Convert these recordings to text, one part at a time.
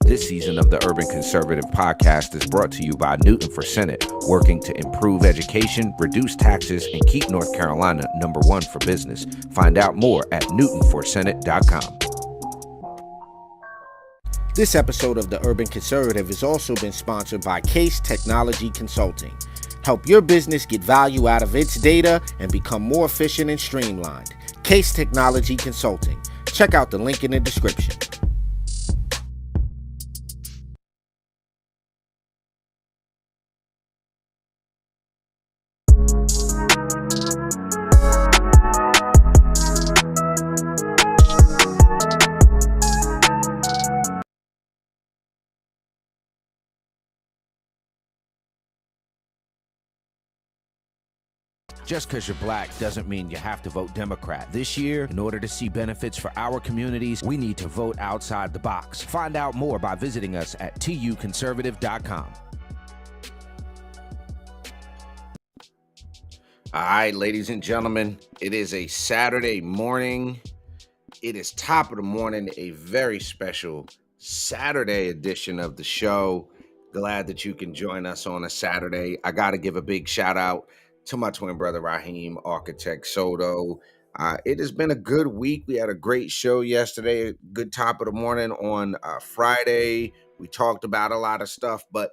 This season of the Urban Conservative Podcast is brought to you by Newton for Senate, working to improve education, reduce taxes, and keep North Carolina #1 for business. Find out more at newtonforsenate.com. This episode of the Urban Conservative has also been sponsored by Case Technology Consulting. Help your business get value out of its data and become more efficient and streamlined. Case Technology Consulting. Check out the link in the description. Just because you're black doesn't mean you have to vote Democrat. This year, in order to see benefits for our communities, we need to vote outside the box. Find out more by visiting us at tuconservative.com. All right, ladies and gentlemen, it is a Saturday morning. It is top of the morning, a very special Saturday edition of the show. Glad that you can join us on a Saturday. I got to give a big shout out to my twin brother, Raheem, Architect Soto. It has been a good week. We had a great show yesterday, good top of the morning on Friday. We talked about a lot of stuff, but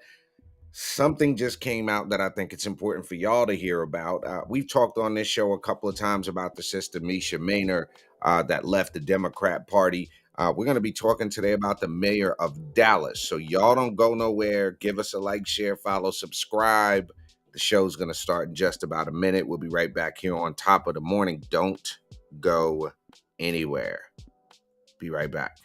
something just came out that I think it's important for y'all to hear about. We've talked on this show a couple of times about the sister Misha Maynor that left the Democrat Party. We're going to be talking today about the mayor of Dallas. So y'all don't go nowhere. Give us a like, share, follow, subscribe. The show's going to start in just about a minute. We'll be right back here on top of the morning. Don't go anywhere. Be right back.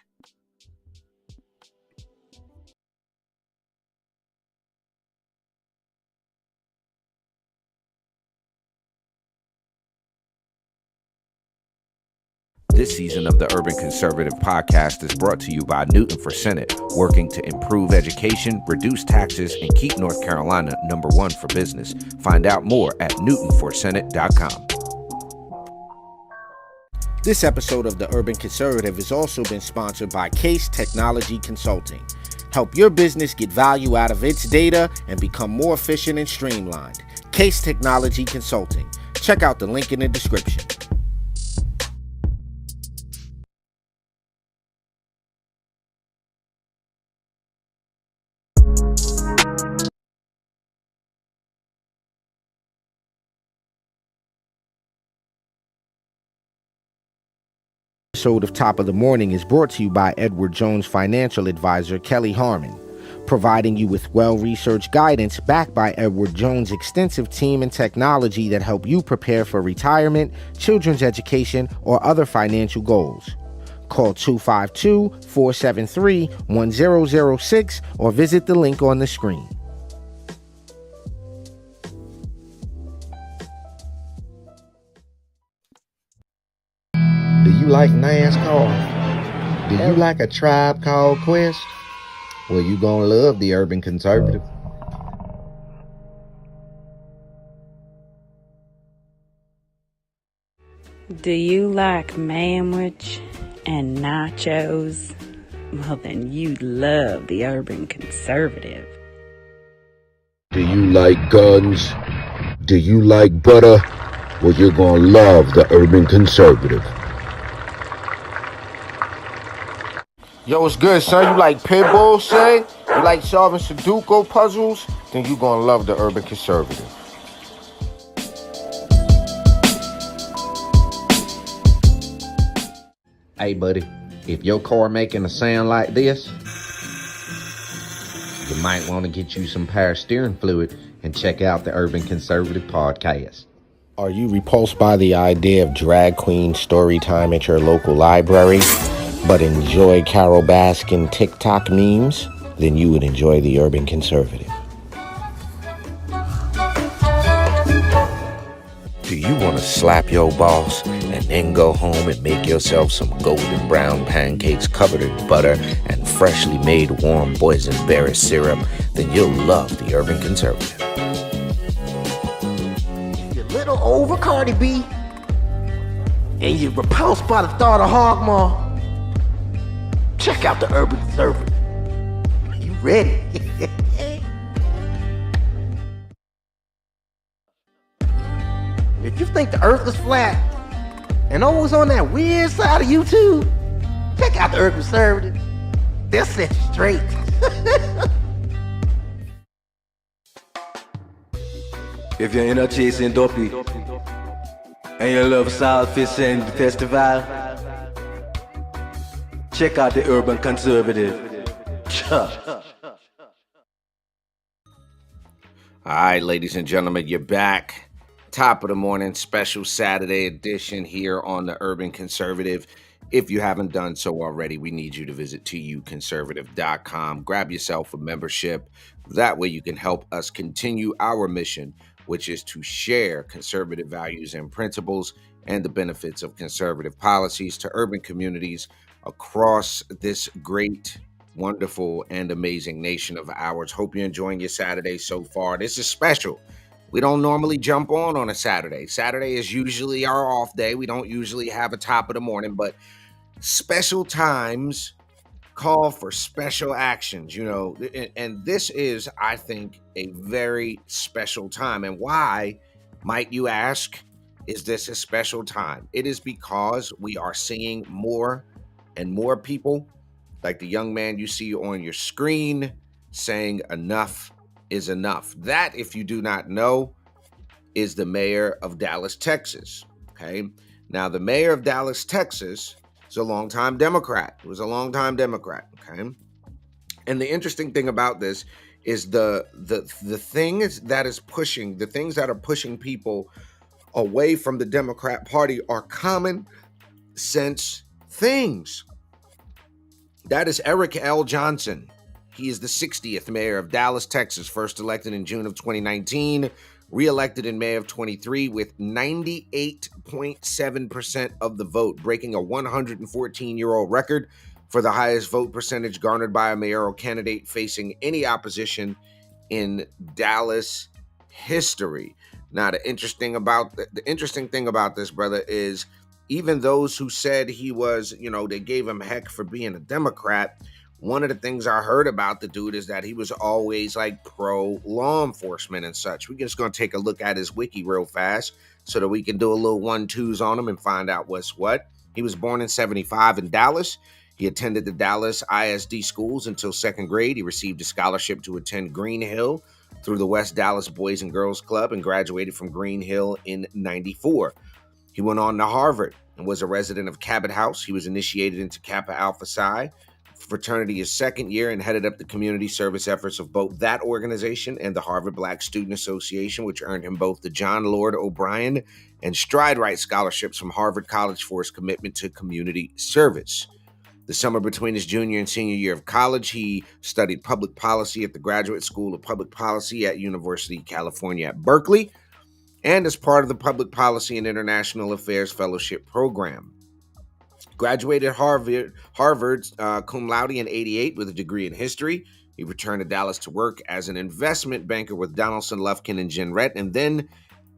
This season of the Urban Conservative Podcast is brought to you by Newton for Senate, working to improve education, reduce taxes, and keep North Carolina #1 for business. Find out more at newtonforsenate.com. This episode of the Urban Conservative has also been sponsored by Case Technology Consulting. Help your business get value out of its data and become more efficient and streamlined. Case Technology Consulting. Check out the link in the description. Episode of Top of the Morning is brought to you by Edward Jones financial advisor Kelly Harmon, providing you with well-researched guidance backed by Edward Jones' extensive team and technology that help you prepare for retirement, children's education, or other financial goals. Call 252-473-1006 or visit the link on the screen. Do you like NASCAR? Do you like a Tribe Called Quest? Well, you gonna love the Urban Conservative. Do you like manwich and nachos? Well, then you'd love the Urban Conservative. Do you like guns? Do you like butter? Well, you're gonna love the Urban Conservative. Yo, what's good, son? You like pit bulls, say? You like solving Sudoku puzzles? Then you gonna love the Urban Conservative. Hey, buddy, if your car making a sound like this, you might want to get you some power steering fluid and check out the Urban Conservative Podcast. Are you repulsed by the idea of drag queen story time at your local library, but enjoy Carol Baskin TikTok memes? Then you would enjoy the Urban Conservative. Do you want to slap your boss and then go home and make yourself some golden brown pancakes covered in butter and freshly made warm boysenberry syrup? Then you'll love the Urban Conservative. If you're a little over Cardi B and you're repulsed by the thought of Hogmaw, check out the Urban Conservative. ready. If you think the earth is flat and always on that weird side of YouTube, check out the Urban Conservative. They'll set you straight. If you're in a chasing dopey and you love South Fishing Festival, check out the Urban Conservative. All right, ladies and gentlemen, you're back. Top of the morning, special Saturday edition here on the Urban Conservative. If you haven't done so already, we need you to visit tuconservative.com. Grab yourself a membership. That way you can help us continue our mission, which is to share conservative values and principles and the benefits of conservative policies to urban communities across this great, wonderful, and amazing nation of ours. Hope you're enjoying your Saturday so far. This is special. We don't normally jump on a Saturday. Saturday is usually our off day. We don't usually have a top of the morning, but special times call for special actions, and this is, I think, a very special time. And why, might you ask, is this a special time? It is because we are seeing more and more people, like the young man you see on your screen, saying enough is enough. That, if you do not know, is the mayor of Dallas, Texas. Okay. Now, the mayor of Dallas, Texas is a longtime Democrat. He was a longtime Democrat. Okay. And the interesting thing about this is the things that are pushing people away from the Democrat Party are common sense things. That is Eric L. Johnson. He is the 60th mayor of Dallas, Texas, first elected in June of 2019, re-elected in May of 23 with 98.7% of the vote, breaking a 114-year-old record for the highest vote percentage garnered by a mayoral candidate facing any opposition in Dallas history. Now, the interesting thing about this, brother, is even those who said he was, they gave him heck for being a Democrat. One of the things I heard about the dude is that he was always like pro law enforcement and such. We're just going to take a look at his wiki real fast so that we can do a little 1-2s on him and find out what's what. He was born in 1975 in Dallas. He attended the Dallas ISD schools until second grade. He received a scholarship to attend Green Hill through the West Dallas Boys and Girls Club and graduated from Green Hill in 1994. He went on to Harvard and was a resident of Cabot House. He was initiated into Kappa Alpha Psi fraternity his second year and headed up the community service efforts of both that organization and the Harvard Black Student Association, which earned him both the John Lord O'Brien and Stride Right scholarships from Harvard College for his commitment to community service. The summer between his junior and senior year of college, he studied public policy at the Graduate School of Public Policy at University of California at Berkeley, and as part of the Public Policy and International Affairs Fellowship Program. Graduated Harvard cum laude in 1988 with a degree in history. He returned to Dallas to work as an investment banker with Donaldson, Lufkin, and Jenrette, and then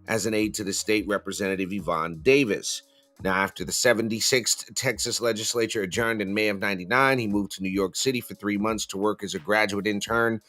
as an aide to the state representative Yvonne Davis. Now, after the 76th Texas legislature adjourned in May of 1999, he moved to New York City for 3 months to work as a graduate intern.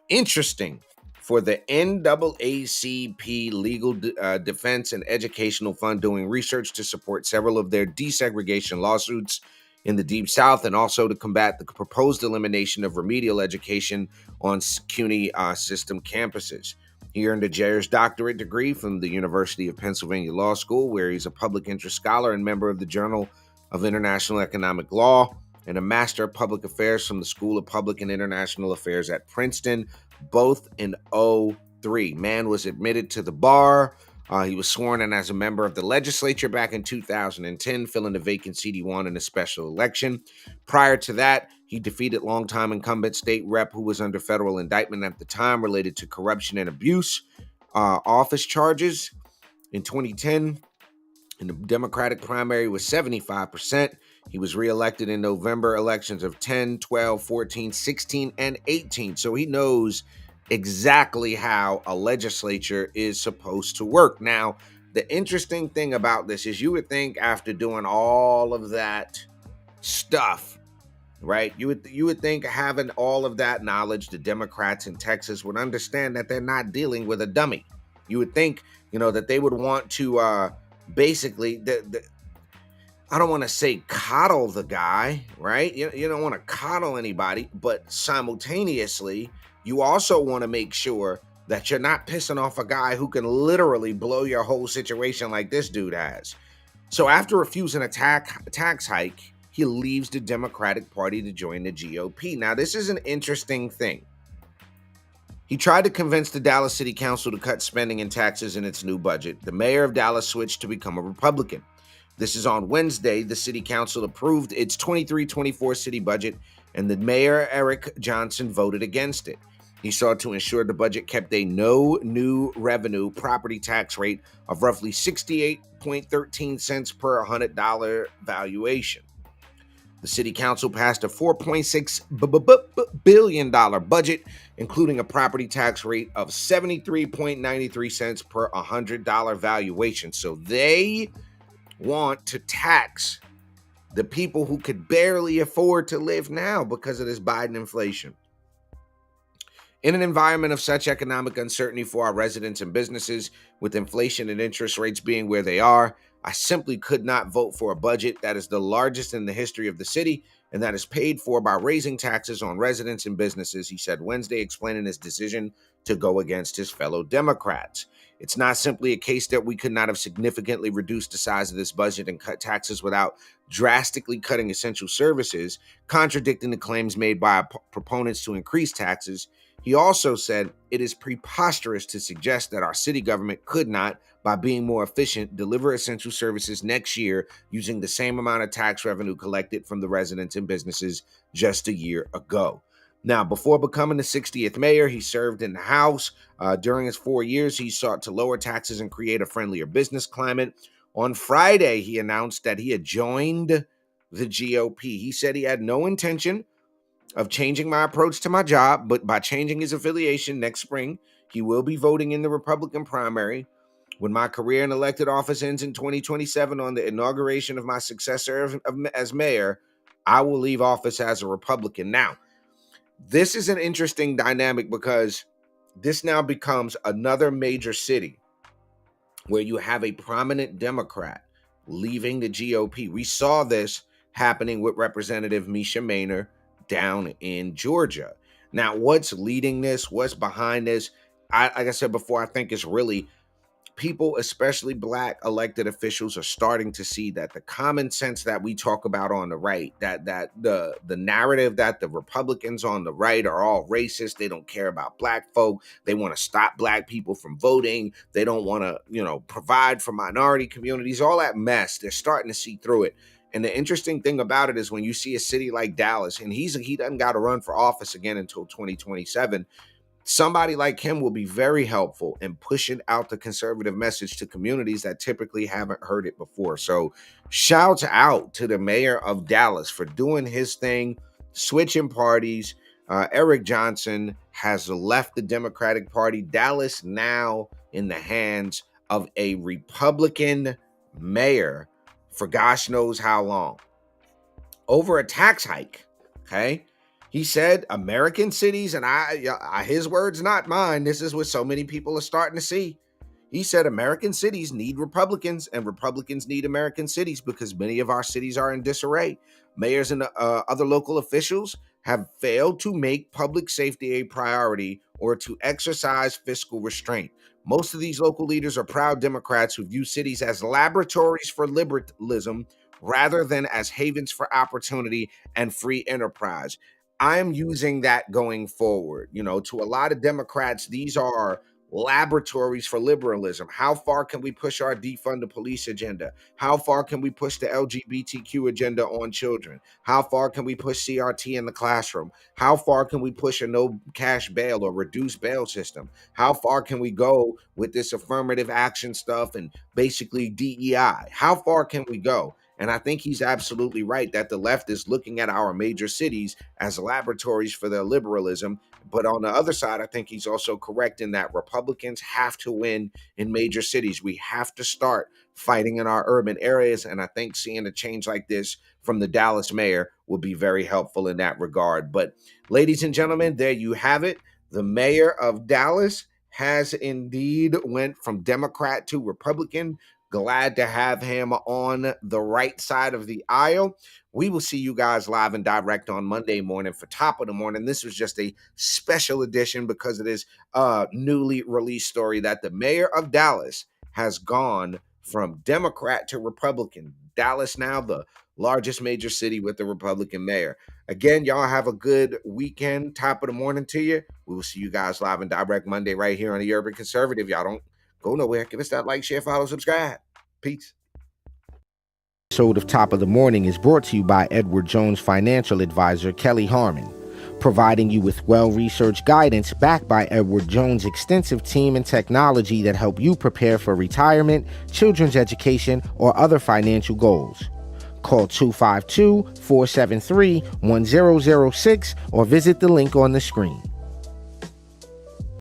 Interesting. For the NAACP Legal Defense and Educational Fund, doing research to support several of their desegregation lawsuits in the Deep South, and also to combat the proposed elimination of remedial education on CUNY system campuses. He earned a Juris Doctorate degree from the University of Pennsylvania Law School, where he's a public interest scholar and member of the Journal of International Economic Law, and a Master of Public Affairs from the School of Public and International Affairs at Princeton, both in 2003. Man was admitted to the bar. He was sworn in as a member of the legislature back in 2010, filling a vacant seat he won in a special election. Prior to that, he defeated longtime incumbent state rep who was under federal indictment at the time related to corruption and abuse office charges. In 2010, in the Democratic primary was 75%. He was reelected in November elections of 10, 12, 14, 16, and 18. So he knows exactly how a legislature is supposed to work. Now, the interesting thing about this is you would think after doing all of that stuff right? You would think, having all of that knowledge, the Democrats in Texas would understand that they're not dealing with a dummy. You would think, that they would want to basically I don't want to say coddle the guy, right? You don't want to coddle anybody, but simultaneously, you also want to make sure that you're not pissing off a guy who can literally blow your whole situation like this dude has. So after refusing a tax hike, he leaves the Democratic Party to join the GOP. Now, this is an interesting thing. He tried to convince the Dallas City Council to cut spending and taxes in its new budget. The mayor of Dallas switched to become a Republican. This is on Wednesday. The city council approved its 23-24 city budget, and the mayor, Eric Johnson, voted against it. He sought to ensure the budget kept a no new revenue property tax rate of roughly 68.13 cents per $100 valuation. The city council passed a $4.6 billion budget, including a property tax rate of 73.93 cents per $100 valuation. So they want to tax the people who could barely afford to live now because of this Biden inflation. In an environment of such economic uncertainty for our residents and businesses, with inflation and interest rates being where they are, I simply could not vote for a budget that is the largest in the history of the city and that is paid for by raising taxes on residents and businesses, he said Wednesday, explaining his decision to go against his fellow Democrats. It's not simply a case that we could not have significantly reduced the size of this budget and cut taxes without drastically cutting essential services, contradicting the claims made by proponents to increase taxes. He also said it is preposterous to suggest that our city government could not, by being more efficient, deliver essential services next year using the same amount of tax revenue collected from the residents and businesses just a year ago. Now, before becoming the 60th mayor, he served in the House. During his 4 years, he sought to lower taxes and create a friendlier business climate. On Friday, he announced that he had joined the GOP. He said he had no intention of changing my approach to my job, but by changing his affiliation next spring, he will be voting in the Republican primary. When my career in elected office ends in 2027 on the inauguration of my successor as mayor, I will leave office as a Republican. Now, this is an interesting dynamic because this now becomes another major city where you have a prominent Democrat leaving the GOP. We saw this happening with Representative Misha Maynor down in Georgia. Now, what's leading this? What's behind this? Like I said before, I think it's really people, especially Black elected officials, are starting to see that the common sense that we talk about on the right, that the narrative that the Republicans on the right are all racist, they don't care about Black folk, they want to stop Black people from voting, they don't want to, provide for minority communities, all that mess, they're starting to see through it. And the interesting thing about it is when you see a city like Dallas, and he doesn't got to run for office again until 2027, somebody like him will be very helpful in pushing out the conservative message to communities that typically haven't heard it before. So shouts out to the mayor of Dallas for doing his thing, switching parties. Eric Johnson has left the Democratic Party. Dallas now in the hands of a Republican mayor for gosh knows how long. Over a tax hike, okay? He said American cities, and his words, not mine. This is what so many people are starting to see. He said American cities need Republicans and Republicans need American cities because many of our cities are in disarray. Mayors and other local officials have failed to make public safety a priority or to exercise fiscal restraint. Most of these local leaders are proud Democrats who view cities as laboratories for liberalism rather than as havens for opportunity and free enterprise. I'm using that going forward. To a lot of Democrats, these are laboratories for liberalism. How far can we push our defund the police agenda? How far can we push the LGBTQ agenda on children? How far can we push CRT in the classroom? How far can we push a no cash bail or reduced bail system? How far can we go with this affirmative action stuff and basically DEI? How far can we go? And I think he's absolutely right that the left is looking at our major cities as laboratories for their liberalism. But on the other side, I think he's also correct in that Republicans have to win in major cities. We have to start fighting in our urban areas. And I think seeing a change like this from the Dallas mayor will be very helpful in that regard. But ladies and gentlemen, there you have it. The mayor of Dallas has indeed went from Democrat to Republican. Glad to have him on the right side of the aisle. We will see you guys live and direct on Monday morning for Top of the Morning. This was just a special edition because it is a newly released story that the mayor of Dallas has gone from Democrat to Republican. Dallas now the largest major city with a Republican mayor. Again, y'all have a good weekend. Top of the morning to you. We will see you guys live and direct Monday right here on the Urban Conservative. Y'all don't go nowhere. Give us that like, share, follow, subscribe. Peace. Episode of Top of the Morning is brought to you by Edward Jones financial advisor Kelly Harmon, providing you with well-researched guidance backed by Edward Jones' extensive team and technology that help you prepare for retirement, children's education, or other financial goals. Call 252-473-1006 or visit the link on the screen.